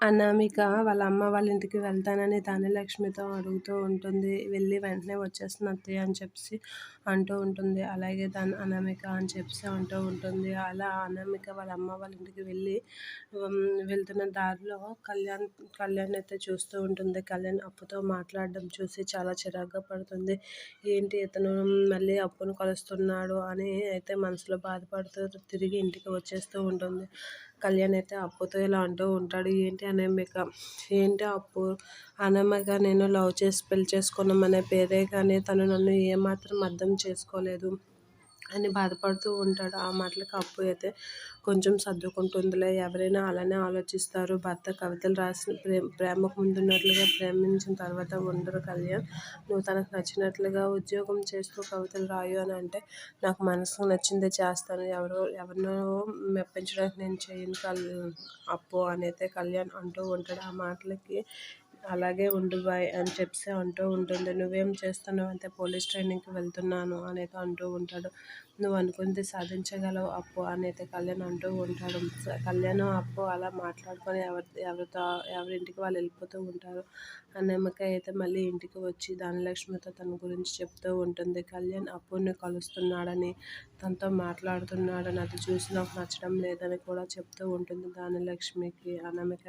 అనామిక వాళ్ళ అమ్మ వాళ్ళ ఇంటికి వెళ్తానని ధనలక్ష్మితో అడుగుతూ ఉంటుంది. వెళ్ళి వెంటనే వచ్చేస్తున్నా అత్తయ్య అని చెప్పేసి అంటూ ఉంటుంది. అలాగే అనామిక అని చెప్పేసి అంటూ ఉంటుంది. అలా అనామిక వాళ్ళ అమ్మ వాళ్ళ ఇంటికి వెళ్తున్న దారిలో కళ్యాణ్ అయితే చూస్తూ ఉంటుంది. కళ్యాణ్ అప్పుతో మాట్లాడడం చూసి చాలా చిరాగ్గా పడుతుంది. ఏంటి ఇతను మళ్ళీ అప్పును కలుస్తున్నాడు అని అయితే మనసులో బాధపడుతూ తిరిగి ఇంటికి వచ్చేస్తూ ఉంటుంది. కళ్యాణ్ అయితే అప్పుతో ఇలా అంటూ ఉంటాడు. ఏంటి అనామిక, ఏంటి అప్పు, అనామిక నేను లవ్ చేసి పెళ్లి చేసుకున్నామనే పేరే కానీ తను నన్ను ఏమాత్రం అర్థం చేసుకోలేదు అని బాధపడుతూ ఉంటాడు. ఆ మాటలకు అప్పు అయితే కొంచెం సర్దుకుంటుందిలే, ఎవరైనా అలానే ఆలోచిస్తారు. భర్త కవితలు రాసిన ప్రేమకు ముందున్నట్లుగా ప్రేమించిన తర్వాత ఉండరు కళ్యాణ్. నువ్వు తనకు నచ్చినట్లుగా ఉద్యోగం చేస్తూ కవితలు రాయు అని అంటే నాకు మనసుకు నచ్చిందే చేస్తాను, ఎవరినో మెప్పించడానికి నేను చేయను అప్పు అని అయితే కళ్యాణ్ అంటూ ఉంటాడు. ఆ మాటలకి అలాగే ఉండు బాయ్ అని చెప్పి అంటూ ఉంటుంది. నువ్వేం చేస్తున్నావు అంటే పోలీస్ ట్రైనింగ్కి వెళ్తున్నాను అనేది అంటూ ఉంటాడు. నువ్వు అనుకుంది సాధించగలవు అప్పు అని అయితే కళ్యాణ్ అంటూ ఉంటాడు. కళ్యాణ్ అప్పు అలా మాట్లాడుకొని ఎవరింటికి వాళ్ళు వెళ్ళిపోతూ ఉంటారు. అనామిక అయితే మళ్ళీ ఇంటికి వచ్చి ధనలక్ష్మితో తన గురించి చెప్తూ ఉంటుంది. కళ్యాణ్ అప్పుని కలుస్తున్నాడని, తనతో మాట్లాడుతున్నాడని, అది చూసి నాకు నచ్చడం లేదని కూడా చెప్తూ ఉంటుంది ధనలక్ష్మికి. అనామిక